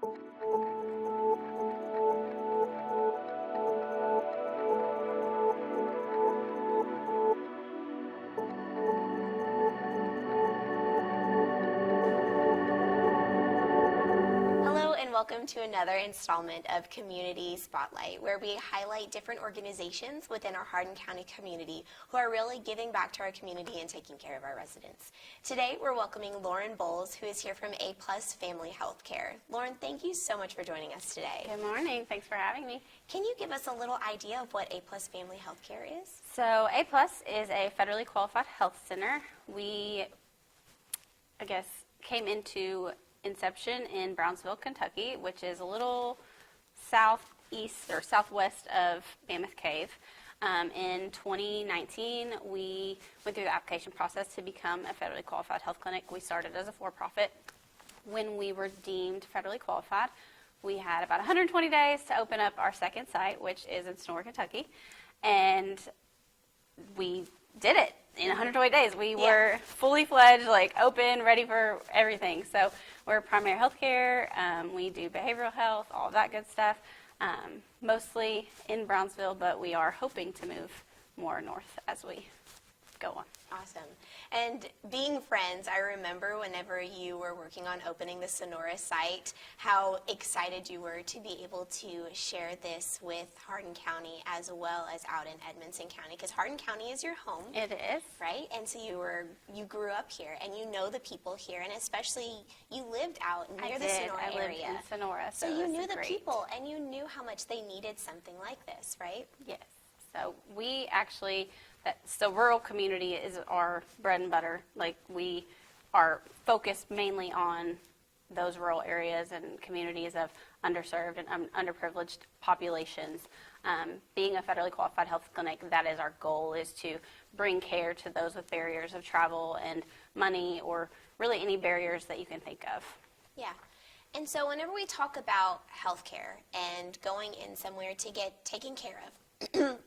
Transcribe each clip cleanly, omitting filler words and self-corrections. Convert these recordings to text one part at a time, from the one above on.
Hello and welcome to another installment of Community Spotlight, where we highlight different organizations within our Hardin County community who are really giving back to our community and taking care of our residents. Today we're welcoming Lauren Bowles, who is here from A+ Family Healthcare. Lauren, thank you so much for joining us today. Good morning. Thanks for having me. Can you give us a little idea of what A+ Family Healthcare is? So A+ is a federally qualified health center. We, came into inception in Brownsville, Kentucky, which is a little southeast or southwest of Mammoth Cave. In 2019, we went through the application process to become a federally qualified health clinic. We started as a for-profit. When we were deemed federally qualified, we had about 120 days to open up our second site, which is in Sonora, Kentucky, and we did it in 120 days. We were fully fledged, open, ready for everything. So we're primary health care, we do behavioral health, all of that good stuff, mostly in Brownsville, but we are hoping to move more north as we go on. Awesome. And being friends, I remember whenever you were working on opening the Sonora site, how excited you were to be able to share this with Hardin County as well as out in Edmonson County, because Hardin County is your home. It is. Right? And so you grew up here and you know the people here, and especially you lived out near the Sonora area. I lived in Sonora, so you knew the great. people and you knew how much they needed something like this, right? Yes. So we actually, so rural community is our bread and butter. We are focused mainly on those rural areas and communities of underserved and underprivileged populations. Being a federally qualified health clinic, that is our goal, is to bring care to those with barriers of travel and money, or really any barriers that you can think of. Yeah. And so whenever we talk about healthcare and going in somewhere to get taken care of,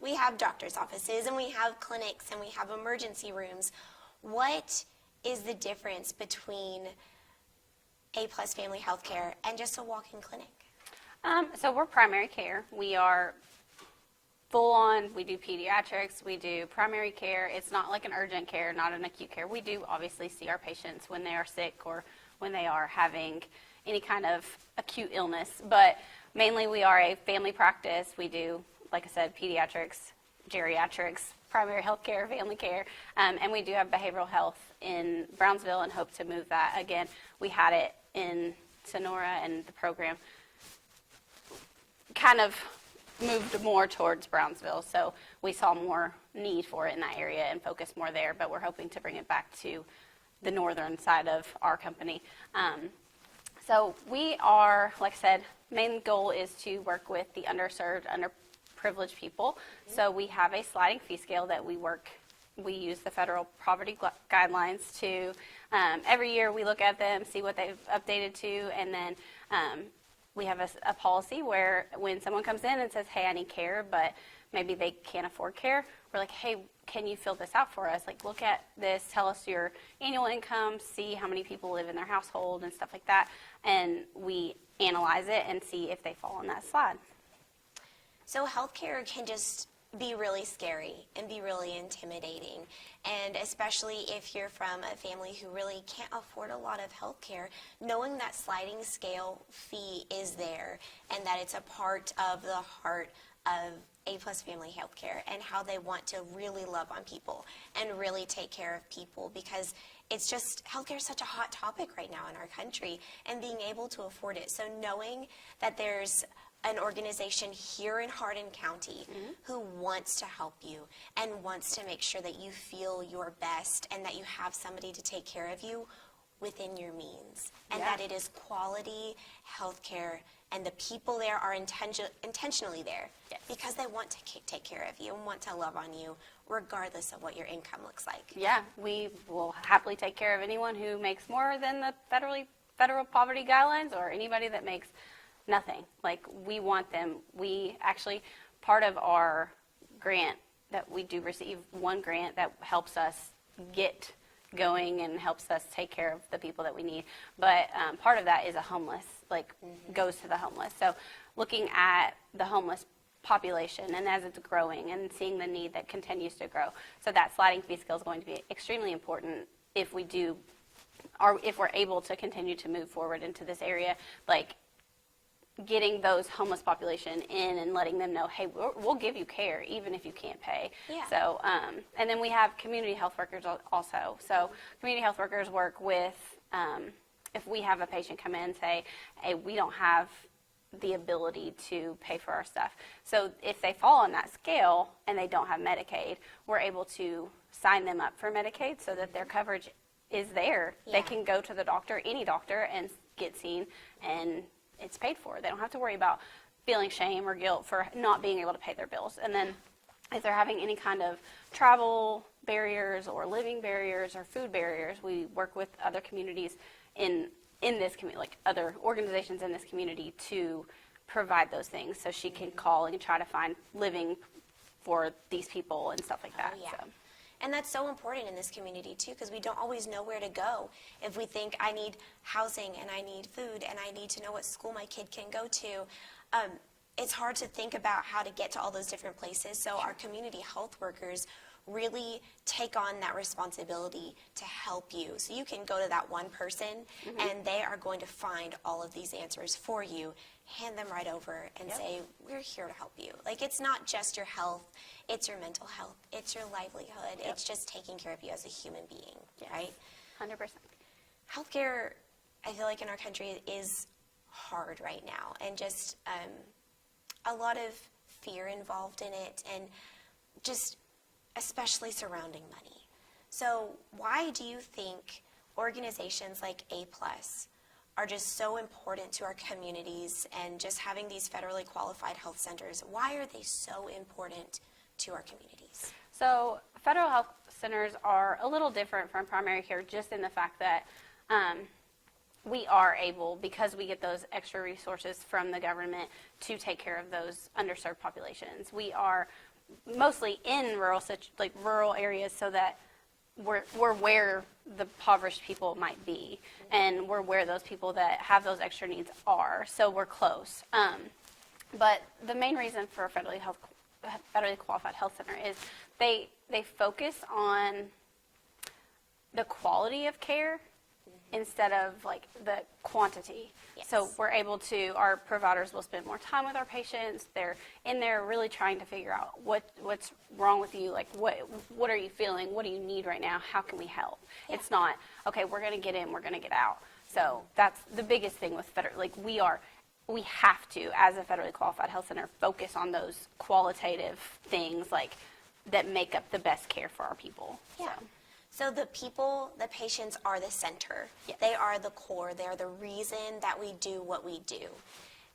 we have doctor's offices and we have clinics and we have emergency rooms. What is the difference between A+ Family Healthcare and just a walk-in clinic? So we're primary care. We are full on. We do pediatrics. We do primary care. It's not like an urgent care, not an acute care. We do obviously see our patients when they are sick or when they are having any kind of acute illness, but mainly we are a family practice. We do, like I said, pediatrics, geriatrics, primary health care, family care, and we do have behavioral health in Brownsville and hope to move that. Again, we had it in Sonora, and the program kind of moved more towards Brownsville, so we saw more need for it in that area and focused more there, but we're hoping to bring it back to the northern side of our company. So we are, like I said, main goal is to work with the underserved, underprivileged people. So we have a sliding fee scale that we use the federal poverty guidelines to, every year we look at them, see what they've updated to, and then we have a policy where when someone comes in and says, hey, I need care, but maybe they can't afford care, we're like, hey, can you fill this out for us? Look at this, tell us your annual income, see how many people live in their household and stuff like that, and we analyze it and see if they fall on that slide. So healthcare can just be really scary and be really intimidating, and especially if you're from a family who really can't afford a lot of healthcare, knowing that sliding scale fee is there and that it's a part of the heart of A+ Family Healthcare and how they want to really love on people and really take care of people, because it's just, healthcare is such a hot topic right now in our country, and being able to afford it. So knowing that there's an organization here in Hardin County who wants to help you and wants to make sure that you feel your best and that you have somebody to take care of you within your means, and that it is quality healthcare, and the people there are intentionally there because they want to take care of you and want to love on you regardless of what your income looks like. Yeah, we will happily take care of anyone who makes more than the federal poverty guidelines, or anybody that makes nothing. We want them. We actually, part of our grant that we do receive, one grant that helps us get going and helps us take care of the people that we need. But part of that is a homeless, like goes to the homeless. So looking at the homeless population and as it's growing and seeing the need that continues to grow. So that sliding fee scale is going to be extremely important if we do, or if we're able to continue to move forward into this area, like getting those homeless population in and letting them know, hey, we'll give you care even if you can't pay. Yeah. So, and then we have community health workers also. So community health workers work with, if we have a patient come in and say, hey, we don't have the ability to pay for our stuff. So if they fall on that scale and they don't have Medicaid, we're able to sign them up for Medicaid so that their coverage is there. Yeah. They can go to the doctor, any doctor, and get seen, and it's paid for. They don't have to worry about feeling shame or guilt for not being able to pay their bills. And then if they're having any kind of travel barriers or living barriers or food barriers, we work with other communities in this community, like other organizations in this community, to provide those things. So she can call and try to find living for these people and stuff like that. Oh, yeah. So. And that's so important in this community, too, because we don't always know where to go. If we think, I need housing, and I need food, and I need to know what school my kid can go to, it's hard to think about how to get to all those different places. So our community health workers really take on that responsibility to help you. So you can go to that one person, and they are going to find all of these answers for you, hand them right over, and say, we're here to help you. Like, it's not just your health, it's your mental health, it's your livelihood, it's just taking care of you as a human being, right? 100%. Healthcare, I feel like in our country, is hard right now, and just a lot of fear involved in it, and just especially surrounding money. So why do you think organizations like A+ are just so important to our communities, and just having these federally qualified health centers, why are they so important to our communities? So federal health centers are a little different from primary care, just in the fact that we are able, because we get those extra resources from the government, to take care of those underserved populations. We are mostly in rural areas, so that we're where the impoverished people might be, and we're where those people that have those extra needs are. So we're close. But the main reason for a federally qualified health center is they focus on the quality of care instead of like the quantity. Yes. So we're able to, our providers will spend more time with our patients. They're in there really trying to figure out what's wrong with you, like what are you feeling, what do you need right now, how can we help? Yeah. It's not, okay, we're going to get in, we're going to get out. So that's the biggest thing with we have to, as a federally qualified health center, focus on those qualitative things like that make up the best care for our people. Yeah. So the people, the patients are the center. Yes. They are the core. They are the reason that we do what we do.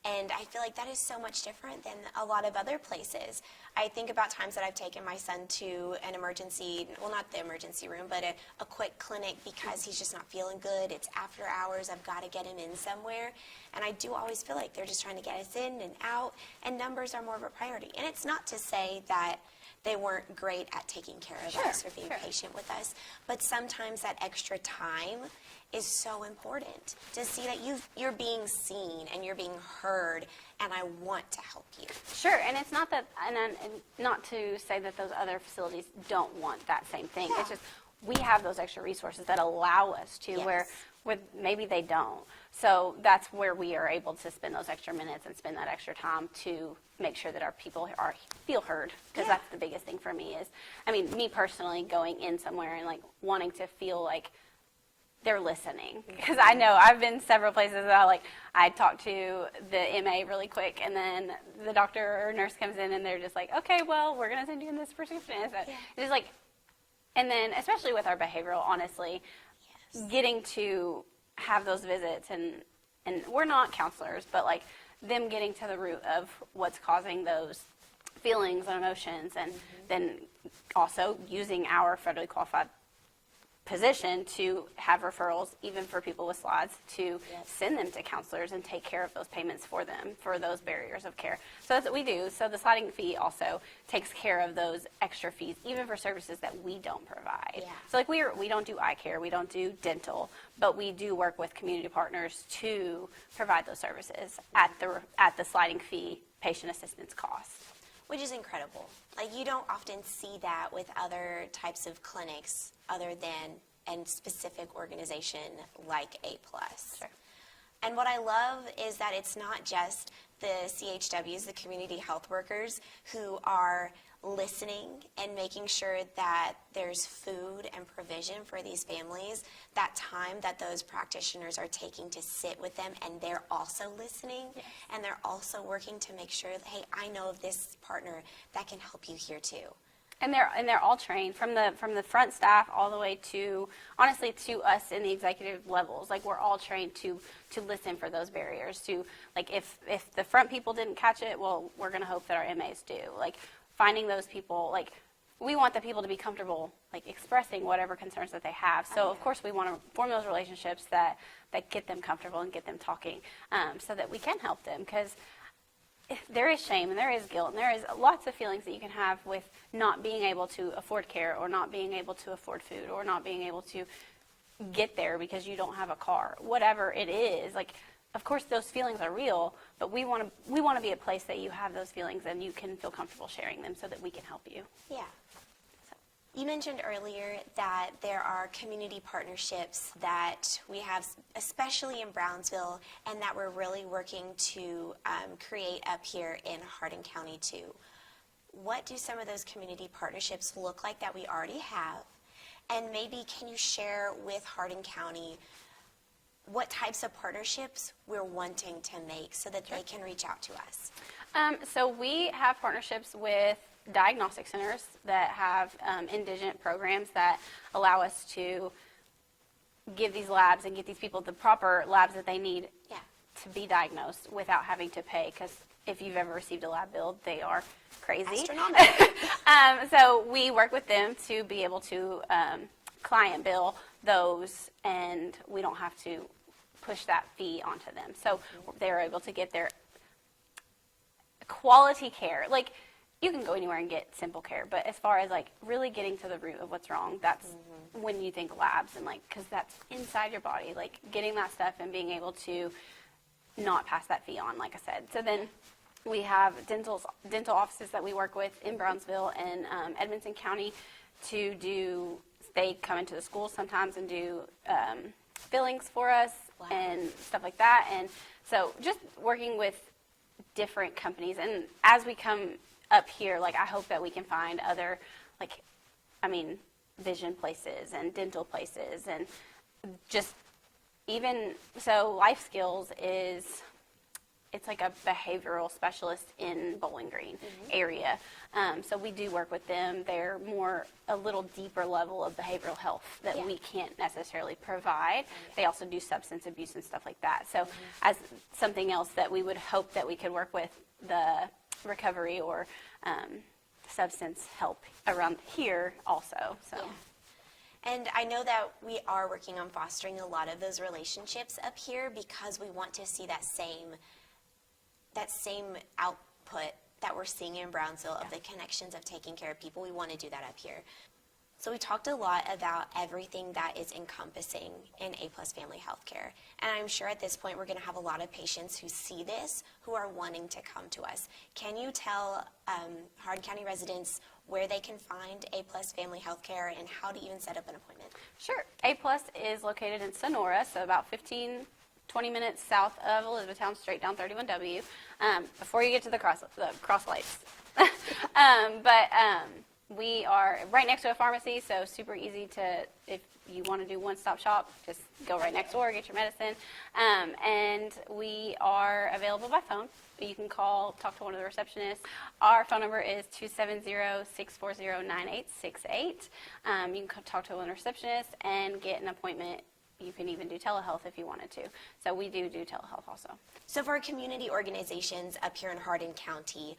And I feel like that is so much different than a lot of other places. I think about times that I've taken my son to an emergency, well, not the emergency room, but a quick clinic because he's just not feeling good. It's after hours. I've got to get him in somewhere. And I do always feel like they're just trying to get us in and out, and numbers are more of a priority. And it's not to say that they weren't great at taking care of us or being patient with us, but sometimes that extra time is so important to see that you're being seen and you're being heard, and I want to help you. Sure, and it's not that, and not to say that those other facilities don't want that same thing. Yeah. It's just we have those extra resources that allow us to, Yes. where maybe they don't. So that's where we are able to spend those extra minutes and spend that extra time to make sure that our people feel heard, because that's the biggest thing for me is, I mean, me personally going in somewhere and like wanting to feel like they're listening, because I know I've been several places that I talk to the MA really quick, and then the doctor or nurse comes in and they're just like, okay, well, we're going to send you in this prescription. So it's just like, and then especially with our behavioral, honestly, getting to have those visits, and we're not counselors, but like them getting to the root of what's causing those feelings and emotions, and then also using our federally qualified position to have referrals, even for people with SLODs, to Yes. send them to counselors and take care of those payments for them, for those barriers of care. So that's what we do. So the sliding fee also takes care of those extra fees, even for services that we don't provide. Yeah. So like we don't do eye care, we don't do dental, but we do work with community partners to provide those services at the sliding fee patient assistance cost. Which is incredible. Like, you don't often see that with other types of clinics other than a specific organization like A+. Sure. And what I love is that it's not just the CHWs, the community health workers, who are listening and making sure that there's food and provision for these families, that time that those practitioners are taking to sit with them, and they're also listening, Yes. and they're also working to make sure that, hey, I know of this partner that can help you here too. And they're all trained from the front staff all the way to, honestly, to us in the executive levels. Like, we're all trained to listen for those barriers. To, like, if the front people didn't catch it, well, we're going to hope that our MAs do. Like, finding those people, like, we want the people to be comfortable, like, expressing whatever concerns that they have. So, of course, we want to form those relationships that get them comfortable and get them talking, so that we can help them. Because there is shame and there is guilt and there is lots of feelings that you can have with not being able to afford care, or not being able to afford food, or not being able to get there because you don't have a car. Whatever it is, like, of course those feelings are real, but we want to be a place that you have those feelings and you can feel comfortable sharing them so that we can help you. Yeah. You mentioned earlier that there are community partnerships that we have, especially in Brownsville, and that we're really working to create up here in Hardin County too. What do some of those community partnerships look like that we already have? And maybe can you share with Hardin County what types of partnerships we're wanting to make so that they can reach out to us? So we have partnerships with diagnostic centers that have indigent programs that allow us to give these labs and get these people the proper labs that they need Yeah. to be diagnosed without having to pay, because if you've ever received a lab bill, they are crazy. Astronomical. So we work with them to be able to client bill those, and we don't have to push that fee onto them. So they're able to get their quality care. Like, you can go anywhere and get simple care, but as far as, like, really getting to the root of what's wrong, that's when you think labs, and, like, because that's inside your body, like, getting that stuff and being able to not pass that fee on, like I said. So then we have dental offices that we work with in Brownsville and Edmonson County to do, they come into the schools sometimes and do fillings for us. Wow. And stuff like that. And so just working with different companies, and as we come up here, like, I hope that we can find other, like, vision places and dental places, and just even, so Life Skills is, it's like a behavioral specialist in Bowling Green area. So we do work with them. They're more a little deeper level of behavioral health that we can't necessarily provide. They also do substance abuse and stuff like that. So as something else that we would hope that we could work with, the recovery or substance help around here also. So. Yeah. And I know that we are working on fostering a lot of those relationships up here because we want to see that same output that we're seeing in Brownsville of the connections of taking care of people. We want to do that up here. So we talked a lot about everything that is encompassing in A+ Family Healthcare. And I'm sure at this point we're going to have a lot of patients who see this who are wanting to come to us. Can you tell Hardin County residents where they can find A+ Family Healthcare and how to even set up an appointment? Sure. A+ is located in Sonora, so about 20 minutes south of Elizabethtown, straight down 31W, before you get to the cross lights. We are right next to a pharmacy, so super easy to, if you want to do one-stop shop, just go right next door, get your medicine. And we are available by phone. You can call, talk to one of the receptionists. Our phone number is 270-640-9868. You can talk to one receptionist and get an appointment you can even do telehealth if you wanted to. So we do telehealth also. So for community organizations up here in Hardin County,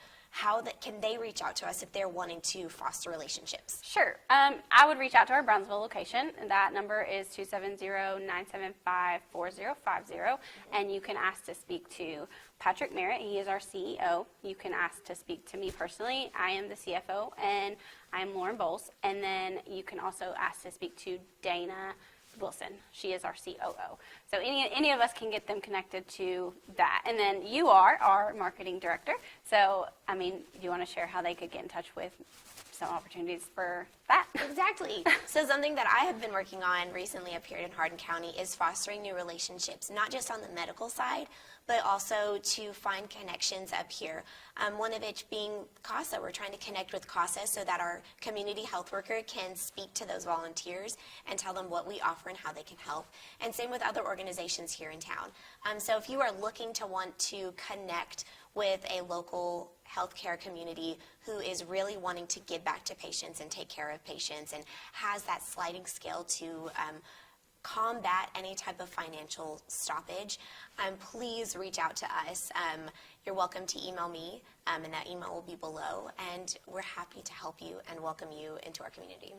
can they reach out to us if they're wanting to foster relationships? Sure. I would reach out to our Brownsville location. That number is 270-975-4050, and you can ask to speak to Patrick Merritt. He is our CEO. You can ask to speak to me personally. I am the CFO, and I'm Lauren Bowles. And then you can also ask to speak to Dana Wilson. She is our COO. So any of us can get them connected to that. And then you are our marketing director. So, I mean, do you want to share how they could get in touch with some opportunities for that? Exactly. So something that I have been working on recently up here in Hardin County is fostering new relationships, not just on the medical side, but also to find connections up here. One of which being CASA. We're trying to connect with CASA so that our community health worker can speak to those volunteers and tell them what we offer and how they can help. And same with other organizations here in town. So if you are looking to want to connect with a local healthcare community who is really wanting to give back to patients and take care of patients and has that sliding scale to combat any type of financial stoppage, please reach out to us. You're welcome to email me, and that email will be below, and we're happy to help you and welcome you into our community.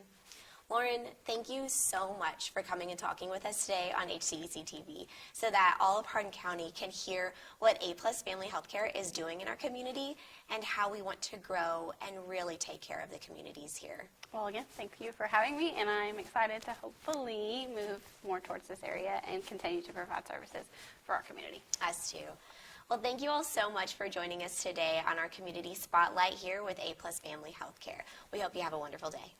Lauren, thank you so much for coming and talking with us today on HCEC-TV so that all of Hardin County can hear what A+ Family Healthcare is doing in our community and how we want to grow and really take care of the communities here. Well, again, thank you for having me, and I'm excited to hopefully move more towards this area and continue to provide services for our community. Us too. Well, thank you all so much for joining us today on our Community Spotlight here with A+ Family Healthcare. We hope you have a wonderful day.